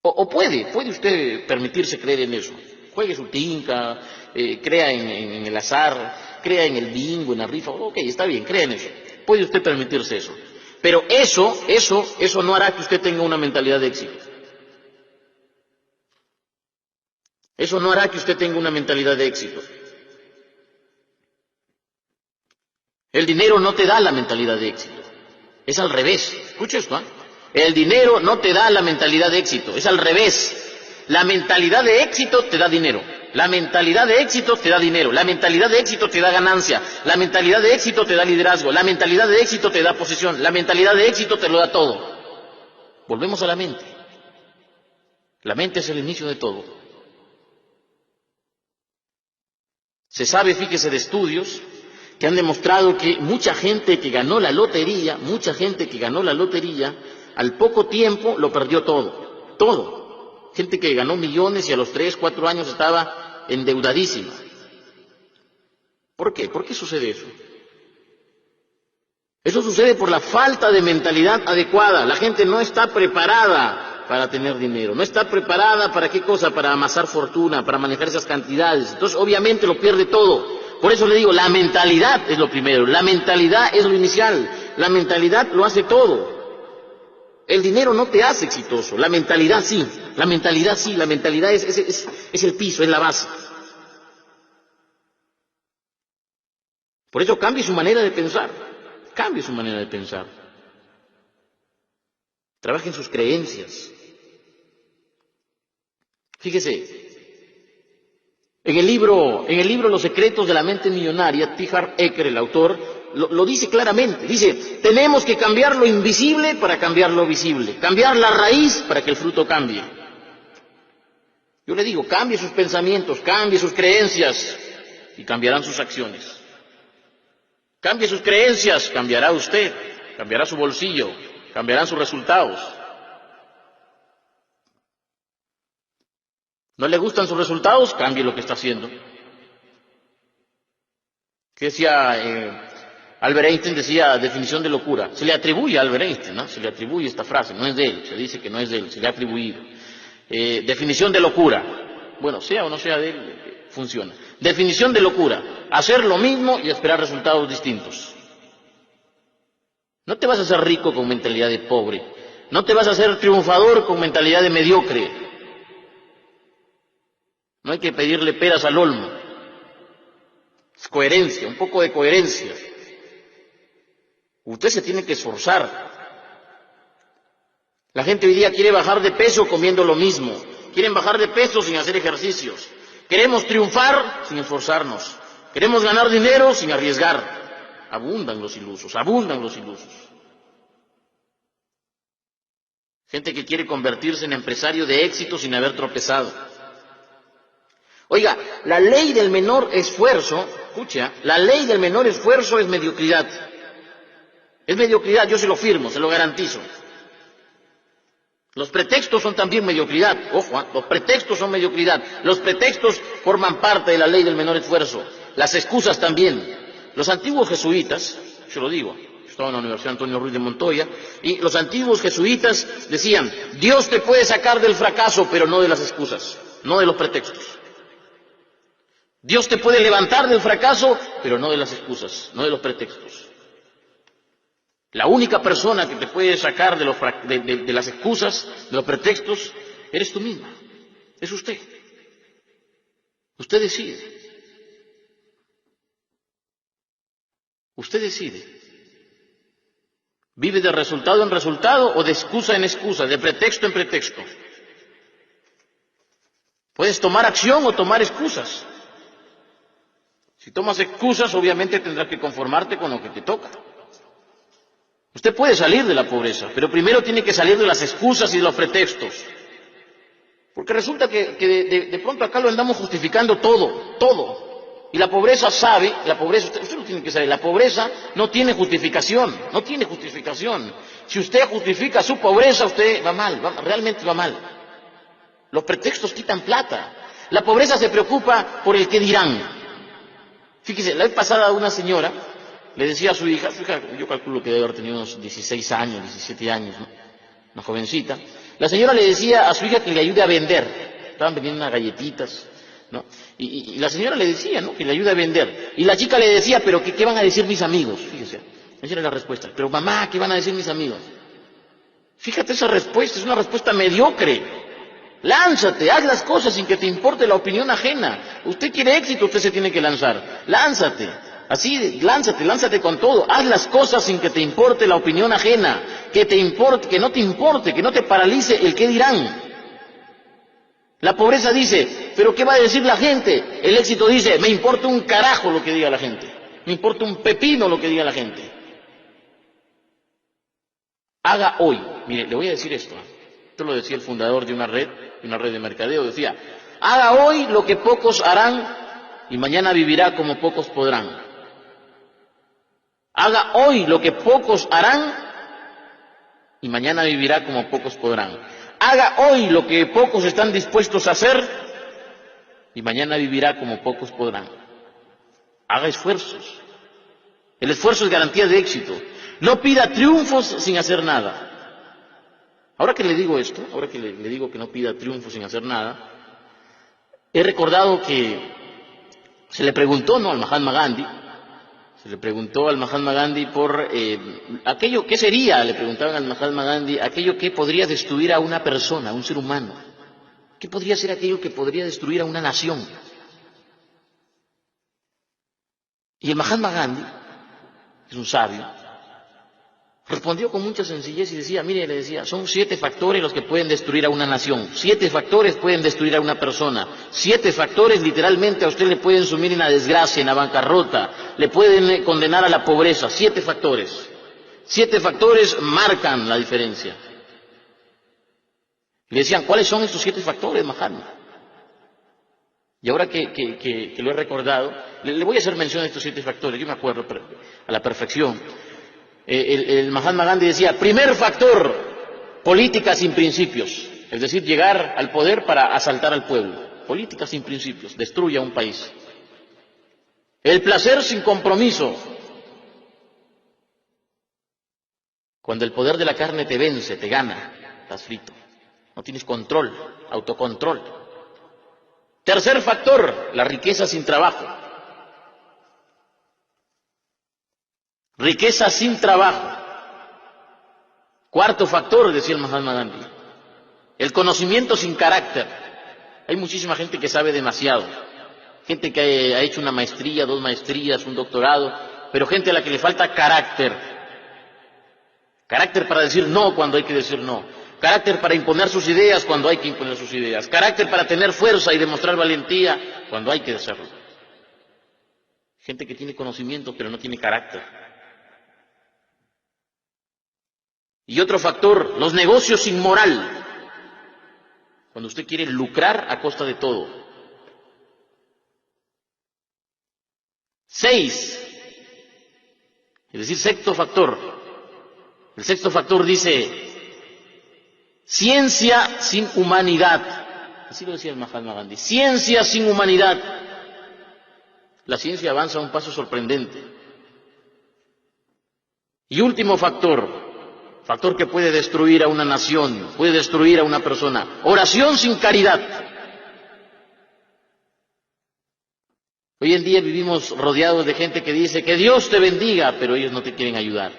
O puede usted permitirse creer en eso. Juegue su tinca, crea en el azar, crea en el bingo, en la rifa. Ok, está bien, crea en eso. Puede usted permitirse eso. Pero eso no hará que usted tenga una mentalidad de éxito. Eso no hará que usted tenga una mentalidad de éxito. El dinero no te da la mentalidad de éxito. Es al revés. Escucha esto, ¿eh? El dinero no te da la mentalidad de éxito. Es al revés. La mentalidad de éxito te da dinero. La mentalidad de éxito te da dinero. La mentalidad de éxito te da ganancia. La mentalidad de éxito te da liderazgo. La mentalidad de éxito te da posición. La mentalidad de éxito te lo da todo. Volvemos a la mente. La mente es el inicio de todo. Se sabe, fíjese, de estudios que han demostrado que mucha gente que ganó la lotería, al poco tiempo lo perdió todo. Gente que ganó millones y a los 3, 4 años estaba endeudadísima. ¿Por qué? ¿Por qué sucede eso? Eso sucede por la falta de mentalidad adecuada. La gente no está preparada para tener dinero. No está preparada para qué cosa, para amasar fortuna, para manejar esas cantidades. Entonces, obviamente lo pierde todo. Por eso le digo, la mentalidad es lo primero. La mentalidad es lo inicial. La mentalidad lo hace todo. El dinero no te hace exitoso. La mentalidad sí. La mentalidad es el piso, es la base. Por eso cambie su manera de pensar. Cambie su manera de pensar. Trabaje en sus creencias. Fíjese, en el libro Los secretos de la mente millonaria, T. Harv Eker, el autor, lo dice claramente. Dice, tenemos que cambiar lo invisible para cambiar lo visible. Cambiar la raíz para que el fruto cambie. Yo le digo, cambie sus pensamientos, cambie sus creencias y cambiarán sus acciones. Cambie sus creencias, cambiará usted, cambiará su bolsillo, cambiarán sus resultados. ¿No le gustan sus resultados? Cambie lo que está haciendo. ¿Qué decía Albert Einstein? Decía definición de locura. Se le atribuye a Albert Einstein, ¿no? Se le atribuye esta frase, no es de él, se dice que no es de él, se le ha atribuido. Definición de locura. Bueno, sea o no sea de él, funciona. Definición de locura. Hacer lo mismo y esperar resultados distintos. No te vas a hacer rico con mentalidad de pobre. No te vas a hacer triunfador con mentalidad de mediocre. No hay que pedirle peras al olmo. Es coherencia, un poco de coherencia. Usted se tiene que esforzar. La gente hoy día quiere bajar de peso comiendo lo mismo. Quieren bajar de peso sin hacer ejercicios. Queremos triunfar sin esforzarnos. Queremos ganar dinero sin arriesgar. Abundan los ilusos, abundan los ilusos. Gente que quiere convertirse en empresario de éxito sin haber tropezado. Oiga, la ley del menor esfuerzo, escucha, la ley del menor esfuerzo es mediocridad. Es mediocridad, yo se lo firmo, se lo garantizo. Los pretextos son también mediocridad. Ojo, los pretextos son mediocridad. Los pretextos forman parte de la ley del menor esfuerzo. Las excusas también. Los antiguos jesuitas, yo lo digo, estaba en la Universidad Antonio Ruiz de Montoya, y los antiguos jesuitas decían, Dios te puede sacar del fracaso, pero no de las excusas, no de los pretextos. Dios te puede levantar del fracaso, pero no de las excusas, no de los pretextos. La única persona que te puede sacar de las excusas, de los pretextos, eres tú misma, es usted. Usted decide. Usted decide. ¿Vive de resultado en resultado o de excusa en excusa, de pretexto en pretexto? Puedes tomar acción o tomar excusas. Si tomas excusas, obviamente tendrás que conformarte con lo que te toca. Usted puede salir de la pobreza, pero primero tiene que salir de las excusas y de los pretextos. Porque resulta que de pronto acá lo andamos justificando todo. Y la pobreza usted lo tiene que saber, la pobreza no tiene justificación, Si usted justifica su pobreza, usted va mal, realmente va mal. Los pretextos quitan plata. La pobreza se preocupa por el qué dirán. Fíjese, la vez pasada una señora le decía a su hija, yo calculo que debe haber tenido unos 16 años, 17 años, ¿no? Una jovencita. La señora le decía a su hija que le ayude a vender. Estaban vendiendo unas galletitas, ¿no? Y la señora le decía, ¿no?, que le ayude a vender. Y la chica le decía, pero ¿qué van a decir mis amigos? Fíjese, esa era la respuesta. Pero mamá, ¿qué van a decir mis amigos? Fíjate esa respuesta, es una respuesta mediocre. Lánzate, haz las cosas sin que te importe la opinión ajena. Usted quiere éxito, usted se tiene que lanzar. Lánzate, así, lánzate con todo. Haz las cosas sin que te importe la opinión ajena. Que no te importe, que no te paralice el qué dirán. La pobreza dice, ¿pero qué va a decir la gente? El éxito dice, me importa un carajo lo que diga la gente. Me importa un pepino lo que diga la gente. Haga hoy, mire, le voy a decir esto. Esto lo decía el fundador de una red de mercadeo, decía, haga hoy lo que pocos harán y mañana vivirá como pocos podrán. Haga hoy lo que pocos harán y mañana vivirá como pocos podrán. Haga hoy lo que pocos están dispuestos a hacer y mañana vivirá como pocos podrán. Haga esfuerzos. El esfuerzo es garantía de éxito. No pida triunfos sin hacer nada. Ahora que le digo esto, ahora que le digo que no pida triunfos sin hacer nada, he recordado que se le preguntó, ¿no?, al Mahatma Gandhi. Se le preguntó al Mahatma Gandhi por aquello, ¿qué sería? Le preguntaban al Mahatma Gandhi, aquello que podría destruir a una persona, a un ser humano. ¿Qué podría ser aquello que podría destruir a una nación? Y el Mahatma Gandhi, que es un sabio, respondió con mucha sencillez y decía, mire, le decía, son 7 factores los que pueden destruir a una nación. 7 factores pueden destruir a una persona. 7 factores literalmente a usted le pueden sumir en la desgracia, en la bancarrota, le pueden condenar a la pobreza. 7 factores. 7 factores marcan la diferencia. Le decían, ¿cuáles son estos 7 factores, Mahatma? Y ahora que lo he recordado, le voy a hacer mención de estos 7 factores. Yo me acuerdo a la perfección. El Mahatma Gandhi decía, primer factor, política sin principios, es decir, llegar al poder para asaltar al pueblo. Política sin principios, destruye a un país. El placer sin compromiso, cuando el poder de la carne te vence, te gana, estás frito, no tienes control, autocontrol. Tercer factor, la riqueza sin trabajo. Riqueza sin trabajo. Cuarto factor, decía el Mahatma Gandhi, el conocimiento sin carácter. Hay muchísima gente que sabe demasiado, gente que ha hecho una maestría, 2 maestrías, un doctorado, pero gente a la que le falta carácter. Carácter para decir no cuando hay que decir no. Carácter para imponer sus ideas cuando hay que imponer sus ideas. Carácter para tener fuerza y demostrar valentía cuando hay que hacerlo. Gente que tiene conocimiento pero no tiene carácter. Y otro factor, los negocios sin moral. Cuando usted quiere lucrar a costa de todo. 6. Es decir, sexto factor. El sexto factor dice, ciencia sin humanidad. Así lo decía el Mahatma Gandhi. Ciencia sin humanidad. La ciencia avanza a un paso sorprendente. Y último factor. Factor que puede destruir a una nación, puede destruir a una persona. Oración sin caridad. Hoy en día vivimos rodeados de gente que dice que Dios te bendiga, pero ellos no te quieren ayudar.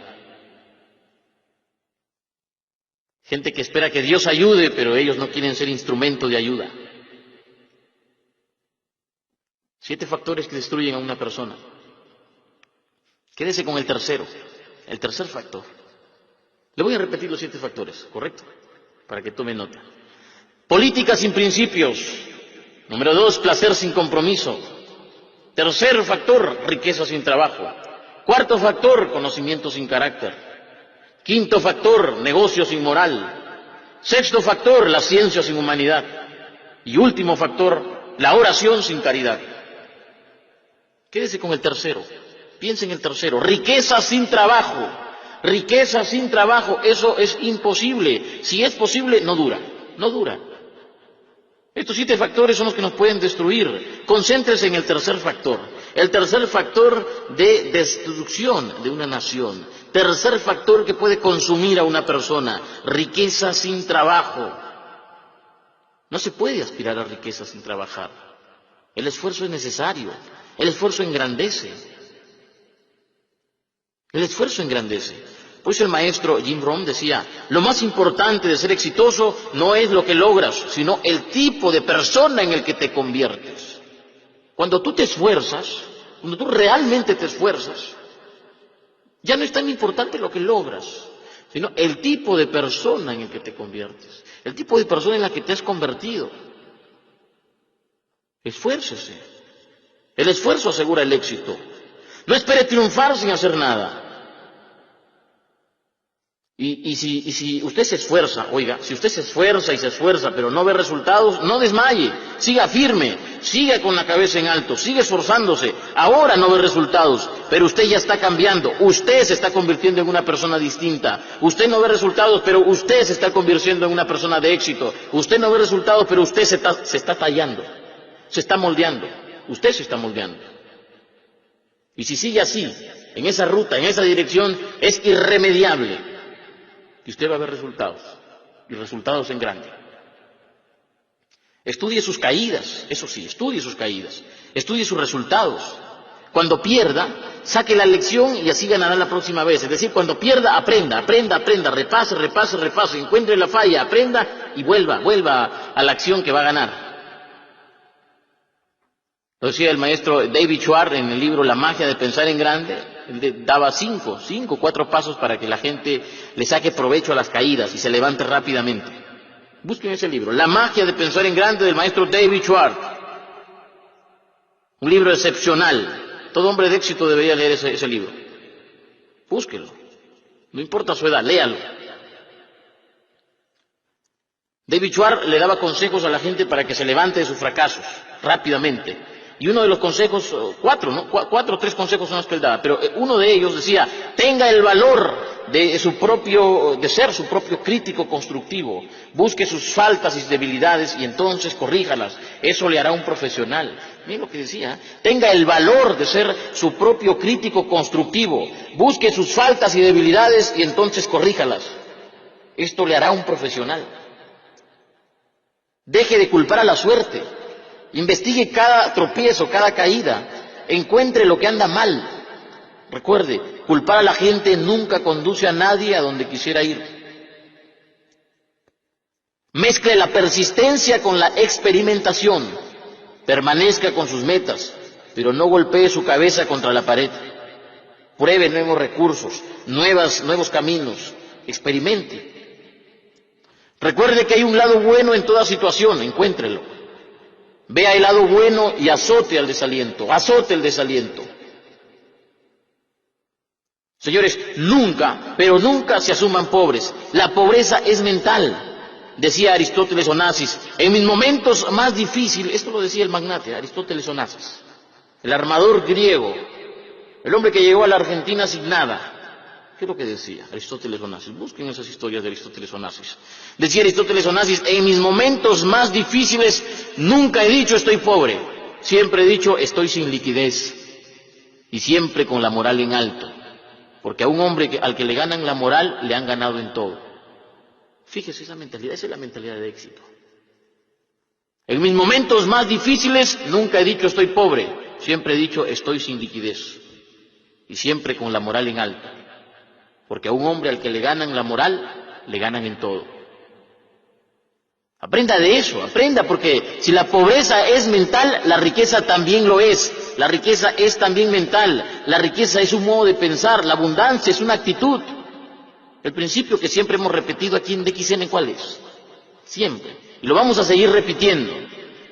Gente que espera que Dios ayude, pero ellos no quieren ser instrumento de ayuda. 7 factores que destruyen a una persona. Quédese con el tercero, el tercer factor. Le voy a repetir los 7 factores, ¿correcto? Para que tome nota. Política sin principios. Número 2, placer sin compromiso. Tercer factor, riqueza sin trabajo. Cuarto factor, conocimiento sin carácter. Quinto factor, negocio sin moral. Sexto factor, la ciencia sin humanidad. Y último factor, la oración sin caridad. Quédese con el tercero. Piense en el tercero. Riqueza sin trabajo. Riqueza sin trabajo, eso es imposible. Si es posible, no dura, no dura. Estos 7 factores son los que nos pueden destruir. Concéntrese en el tercer factor. El tercer factor de destrucción de una nación. Tercer factor que puede consumir a una persona. Riqueza sin trabajo. No se puede aspirar a riqueza sin trabajar. El esfuerzo es necesario. El esfuerzo engrandece. El esfuerzo engrandece. Por eso el maestro Jim Rohn decía, lo más importante de ser exitoso no es lo que logras, sino el tipo de persona en el que te conviertes. Cuando tú te esfuerzas, cuando tú realmente te esfuerzas, ya no es tan importante lo que logras, sino el tipo de persona en el que te conviertes, el tipo de persona en la que te has convertido. Esfuércese. El esfuerzo asegura el éxito. No espere triunfar sin hacer nada. Y si usted se esfuerza, oiga, si usted se esfuerza y se esfuerza, pero no ve resultados, no desmaye, siga firme, siga con la cabeza en alto, siga esforzándose. Ahora no ve resultados, pero usted ya está cambiando, usted se está convirtiendo en una persona distinta. Usted no ve resultados, pero usted se está convirtiendo en una persona de éxito. Usted no ve resultados, pero usted se está tallando, se está moldeando, usted se está moldeando. Y si sigue así, en esa ruta, en esa dirección, es irremediable. Y usted va a ver resultados, y resultados en grande. Estudie sus caídas, eso sí, estudie sus caídas, estudie sus resultados. Cuando pierda, saque la lección y así ganará la próxima vez. Es decir, cuando pierda, aprenda, repase, encuentre la falla, aprenda y vuelva a la acción que va a ganar. Lo decía el maestro David Schwartz en el libro La magia de pensar en grande. Él daba 4 pasos para que la gente le saque provecho a las caídas y se levante rápidamente. Busquen ese libro, La magia de pensar en grande, del maestro David Schwartz. Un libro excepcional. Todo hombre de éxito debería leer ese libro. Búsquelo. No importa su edad, léalo. David Schwartz le daba consejos a la gente para que se levante de sus fracasos rápidamente. Y uno de los consejos, 4 o 3 consejos son los que él daba, pero uno de ellos decía, tenga el valor de ser su propio crítico constructivo, busque sus faltas y debilidades y entonces corríjalas, eso le hará un profesional. Miren lo que decía, tenga el valor de ser su propio crítico constructivo, busque sus faltas y debilidades y entonces corríjalas, esto le hará un profesional. Deje de culpar a la suerte. Investigue cada tropiezo, cada caída, encuentre lo que anda mal. Recuerde, culpar a la gente nunca conduce a nadie a donde quisiera ir. Mezcle la persistencia con la experimentación. Permanezca con sus metas, pero no golpee su cabeza contra la pared. Pruebe nuevos recursos, nuevos caminos, experimente. Recuerde que hay un lado bueno en toda situación, encuéntrelo. Vea el lado bueno y azote el desaliento. Señores, nunca, pero nunca se asuman pobres. La pobreza es mental, decía Aristóteles Onassis. En mis momentos más difíciles, esto lo decía el magnate Aristóteles Onassis, el armador griego, el hombre que llegó a la Argentina sin nada. ¿Qué es lo que decía Aristóteles Onassis? Busquen esas historias de Aristóteles Onassis. Decía Aristóteles Onassis, en mis momentos más difíciles nunca he dicho estoy pobre, siempre he dicho estoy sin liquidez y siempre con la moral en alto, porque a un hombre al que le ganan la moral le han ganado en todo. Fíjese esa mentalidad, esa es la mentalidad de éxito. En mis momentos más difíciles nunca he dicho estoy pobre, siempre he dicho estoy sin liquidez y siempre con la moral en alto. Porque a un hombre al que le ganan la moral, le ganan en todo. Aprenda de eso, aprenda, porque si la pobreza es mental, la riqueza también lo es. La riqueza es también mental, la riqueza es un modo de pensar, la abundancia es una actitud. El principio que siempre hemos repetido aquí en DXN, ¿cuál es? Siempre. Y lo vamos a seguir repitiendo.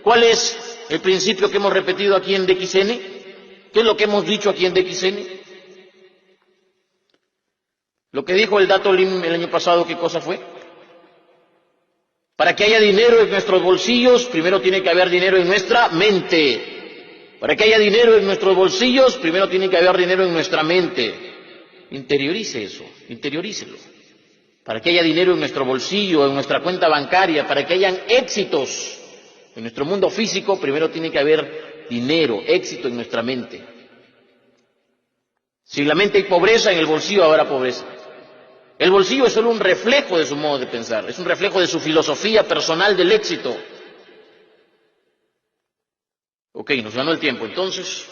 ¿Cuál es el principio que hemos repetido aquí en DXN? ¿Qué es lo que hemos dicho aquí en DXN? Lo que dijo el Dato Lim el año pasado, ¿qué cosa fue? Para que haya dinero en nuestros bolsillos, primero tiene que haber dinero en nuestra mente. Para que haya dinero en nuestros bolsillos, primero tiene que haber dinero en nuestra mente. Interiorice eso, interiorícelo. Para que haya dinero en nuestro bolsillo, en nuestra cuenta bancaria, para que hayan éxitos en nuestro mundo físico, primero tiene que haber dinero, éxito en nuestra mente. Si en la mente hay pobreza, en el bolsillo habrá pobreza. El bolsillo es solo un reflejo de su modo de pensar, es un reflejo de su filosofía personal del éxito. Ok, nos ganó el tiempo. Entonces,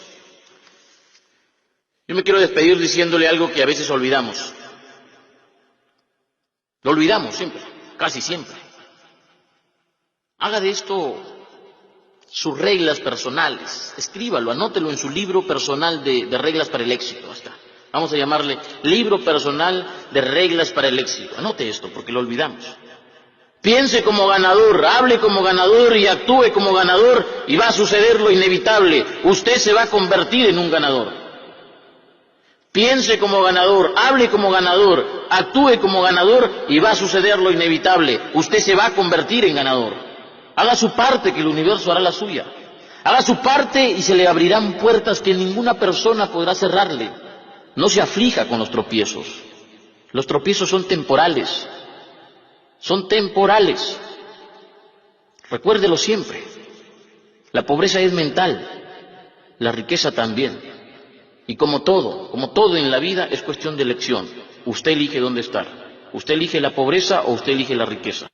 yo me quiero despedir diciéndole algo que a veces olvidamos. Lo olvidamos siempre, casi siempre. Haga de esto sus reglas personales. Escríbalo, anótelo en su libro personal de reglas para el éxito. Hasta. Vamos a llamarle libro personal de reglas para el éxito. Anote esto porque lo olvidamos. Piense como ganador, hable como ganador y actúe como ganador y va a suceder lo inevitable. Usted se va a convertir en un ganador. Piense como ganador, hable como ganador, actúe como ganador y va a suceder lo inevitable. Usted se va a convertir en ganador. Haga su parte que el universo hará la suya. Haga su parte y se le abrirán puertas que ninguna persona podrá cerrarle. No se aflija con los tropiezos. Los tropiezos son temporales. Son temporales. Recuérdelo siempre. La pobreza es mental. La riqueza también. Y como todo en la vida es cuestión de elección. Usted elige dónde estar. Usted elige la pobreza o usted elige la riqueza.